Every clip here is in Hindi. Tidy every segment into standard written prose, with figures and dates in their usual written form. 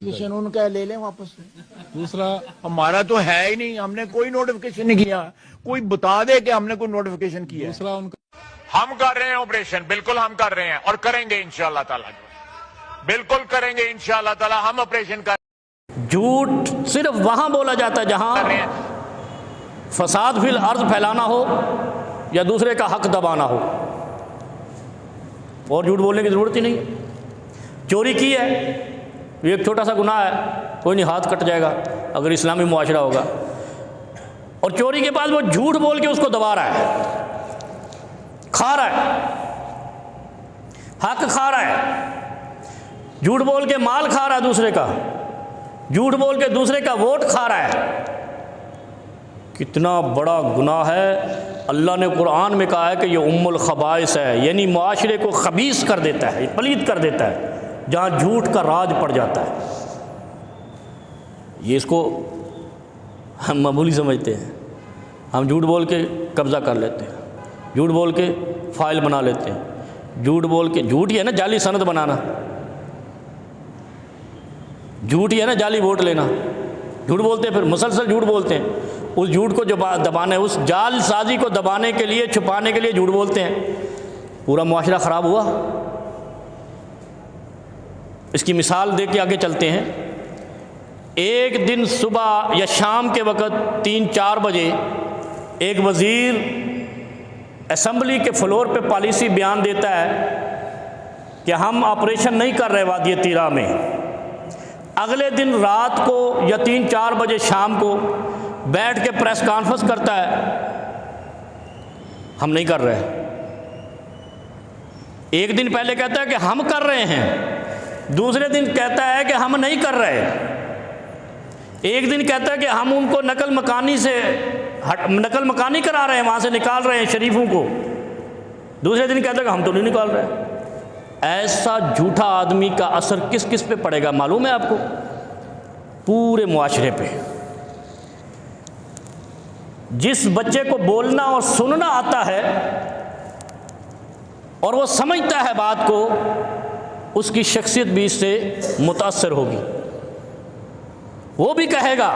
नोटिफिकेशन उनका ले लें वापस से। दूसरा, हमारा तो है ही नहीं, हमने कोई नोटिफिकेशन नहीं किया। कोई बता दे कि हमने कोई नोटिफिकेशन किया है। दूसरा उनका हम कर रहे हैं ऑपरेशन, बिल्कुल हम कर रहे हैं और करेंगे इंशाअल्लाह ताला, बिल्कुल करेंगे इंशाअल्लाह ताला। हम ऑपरेशन कर झूठ सिर्फ वहां बोला जाता है जहां रहे हैं। फसाद फिल अर्ज फैलाना हो या दूसरे का हक दबाना हो, और झूठ बोलने की ज़रूरत ही नहीं। चोरी की है, ये एक छोटा सा गुनाह है, कोई नहीं, हाथ कट जाएगा अगर इस्लामी मुआशरा होगा। और चोरी के बाद वो झूठ बोल के उसको दबा रहा है, खा रहा है, हक खा रहा है, झूठ बोल के माल खा रहा है दूसरे का, झूठ बोल के दूसरे का वोट खा रहा है। कितना बड़ा गुनाह है। अल्लाह ने कुरान में कहा है कि ये उम्मुल खबाइस है, यानी मुआशरे को खबीस कर देता है, पलीद कर देता है, जहाँ झूठ का राज पड़ जाता है। ये इसको हम मामूली समझते हैं। हम झूठ बोल के कब्ज़ा कर लेते हैं, झूठ बोल के फाइल बना लेते हैं, झूठ बोल के, झूठ ही है ना जाली सनद बनाना, झूठ ही है ना जाली वोट लेना। झूठ बोलते हैं, फिर मुसलसल झूठ बोलते हैं। उस झूठ को जो दबाने, उस जाल साजी को दबाने के लिए, छुपाने के लिए झूठ बोलते हैं। पूरा मुआशरा ख़राब हुआ। इसकी मिसाल दे के आगे चलते हैं। एक दिन सुबह या शाम के वक़्त 3-4 बजे एक वज़ीर असम्बली के फ्लोर पे पॉलिसी बयान देता है कि हम ऑपरेशन नहीं कर रहे वादी तीरा में। अगले दिन रात को या 3-4 बजे शाम को बैठ के प्रेस कॉन्फ्रेंस करता है, हम नहीं कर रहे। एक दिन पहले कहता है कि हम कर रहे हैं, दूसरे दिन कहता है कि हम नहीं कर रहे। एक दिन कहता है कि हम उनको नकल मकानी करा रहे हैं, वहाँ से निकाल रहे हैं शरीफों को, दूसरे दिन कहता है कि हम तो नहीं निकाल रहे। ऐसा झूठा आदमी का असर किस किस पे पड़ेगा मालूम है आपको? पूरे मुआशरे पे। जिस बच्चे को बोलना और सुनना आता है और वो समझता है बात को, उसकी शख्सियत भी इससे मुतासर होगी। वो भी कहेगा,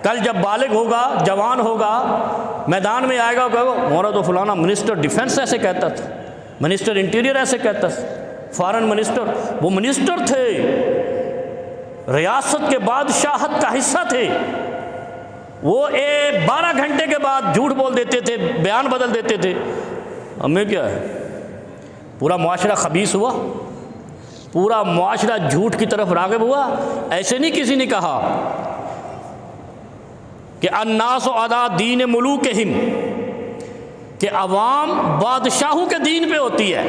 कल जब बालिग होगा, जवान होगा, मैदान में आएगा, कहेगा हमारा तो फलाना मिनिस्टर डिफेंस ऐसे कहता था, मिनिस्टर इंटीरियर ऐसे कहता था, फॉरेन मिनिस्टर, वो मिनिस्टर थे, रियासत के बादशाहत का हिस्सा थे। वो 12 घंटे के बाद झूठ बोल देते थे, बयान बदल देते थे। हमें क्या है? पूरा मुआशरा खबीस हुआ, पूरा मुआशरा झूठ की तरफ राग़िब हुआ। ऐसे नहीं किसी ने कहा कि अन्नासु अला दीन मुलूकिहिम, कि अवाम बादशाहों के दीन पे होती है।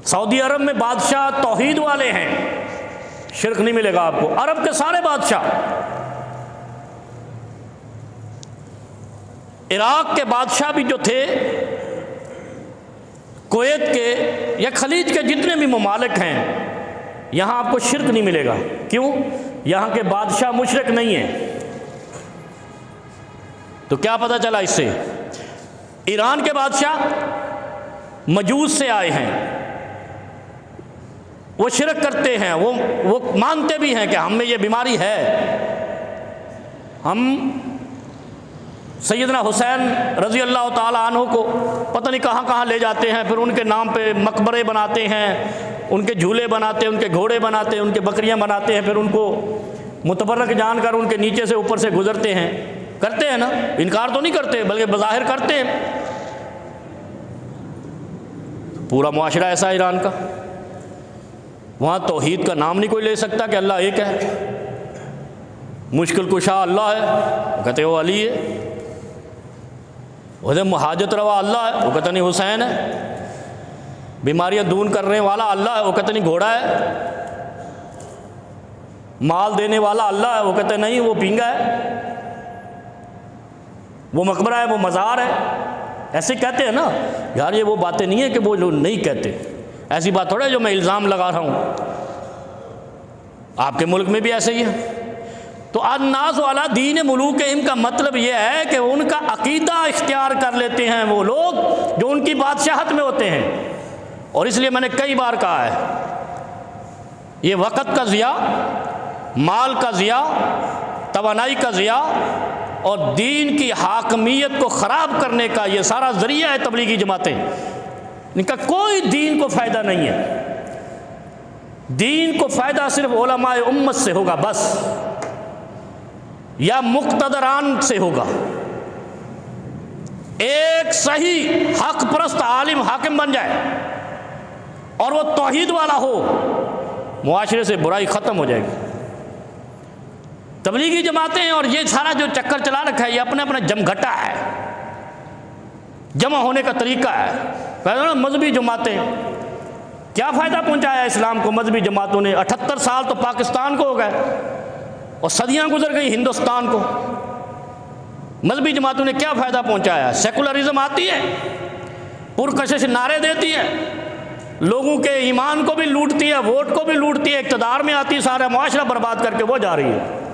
सऊदी अरब में बादशाह तौहीद वाले हैं, शिरक नहीं मिलेगा आपको। अरब के सारे बादशाह, इराक के बादशाह भी जो थे, कुवैत के या खलीज के जितने भी ममालिक हैं, यहाँ आपको शिरक नहीं मिलेगा। क्यों? यहाँ के बादशाह मुशरिक नहीं हैं। तो क्या पता चला इससे? ईरान के बादशाह मजूस से आए हैं, वो शिरक करते हैं, वो मानते भी हैं कि हम में ये बीमारी है। हम सैयदना हुसैन रज़ी अल्लाह ताला अन्हु को पता नहीं कहाँ कहाँ ले जाते हैं, फिर उनके नाम पे मकबरे बनाते हैं, उनके झूले बनाते हैं, उनके घोड़े बनाते हैं, उनके बकरियां बनाते हैं, फिर उनको मुतबर्रक जानकर उनके नीचे से ऊपर से गुजरते हैं। करते हैं ना, इनकार तो नहीं करते, बल्कि बज़ाहिर करते हैं। पूरा मुआशरा ऐसा है ईरान का। वहाँ तौहीद का नाम नहीं कोई ले सकता कि अल्लाह एक है। मुश्किल कुशा अल्लाह है, वो कहते वो अली है। वह मुहाजत रवा अल्लाह है, वो कहते नहीं हुसैन है। बीमारियाँ दूर करने वाला अल्लाह है, वो कहते नहीं घोड़ा है। माल देने वाला अल्लाह है, वो कहते नहीं वो पींगा है, वो मकबरा है, वो मज़ार है। ऐसे कहते हैं ना यार, ये वो बातें नहीं है कि वो लोग नहीं कहते। ऐसी बात थोड़ा है जो मैं इल्ज़ाम लगा रहा हूँ, आपके मुल्क में भी ऐसे ही है। तो अन्नासु अला दीन मुलूकिहिम का मतलब यह है कि उनका अकीदा इख्तियार कर लेते हैं वो लोग जो उनकी बादशाहत में होते हैं। और इसलिए मैंने कई बार कहा है ये वक़्त का ज़िया, माल का ज़िया, तवानाई का ज़िया और दीन की हाकमियत को ख़राब करने का ये सारा ज़रिया है तबलीगी जमातें। इनका कोई दीन को फ़ायदा नहीं है। दीन को फ़ायदा सिर्फ उलमाए उम्मत से होगा बस, या मुक़्तदरान से होगा। एक सही हक परस्त आलिम हाकिम बन जाए और वो तौहीद वाला हो, मुआशरे से बुराई ख़त्म हो जाएगी। तबलीगी जमातें हैं और ये सारा जो चक्कर चला रखा है ये अपने अपने जमघटा है, जमा होने का तरीका है। कहते ना मजहबी जमातें, क्या फ़ायदा पहुंचाया इस्लाम को मजहबी जमातों ने? 78 साल तो पाकिस्तान को हो गए और सदियां गुजर गई हिंदुस्तान को। मजहबी जमातों ने क्या फ़ायदा पहुंचाया? सेकुलरिज्म आती है, पुरकशिश नारे देती है, लोगों के ईमान को भी लूटती है, वोट को भी लूटती है, इक़्तिदार में आती है, सारा मुआशरा बर्बाद करके वो जा रही है।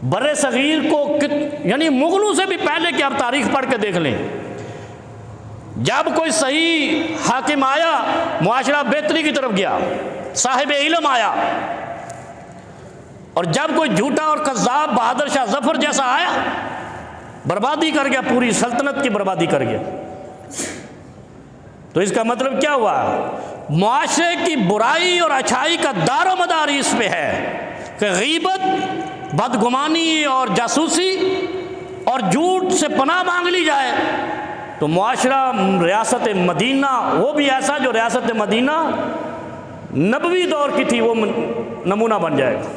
बर्रे सगीर को यानी मुगलों से भी पहले की आप तारीख पढ़ के देख लें, जब कोई सही हाकिम आया मुआशरा बेहतरी की तरफ गया, साहिब इल्म आया, और जब कोई झूठा और कज़्ज़ाब बहादुर शाह जफर जैसा आया बर्बादी कर गया, पूरी सल्तनत की बर्बादी कर गया। तो इसका मतलब क्या हुआ? मुआशरे की बुराई और अच्छाई का दारोमदार इस पे है कि गीबत, बदगुमानी और जासूसी और झूठ से पनाह मांग ली जाए तो मुआशरा रियासत मदीना, वो भी ऐसा जो रियासत मदीना नबवी दौर की थी, वो नमूना बन जाएगा।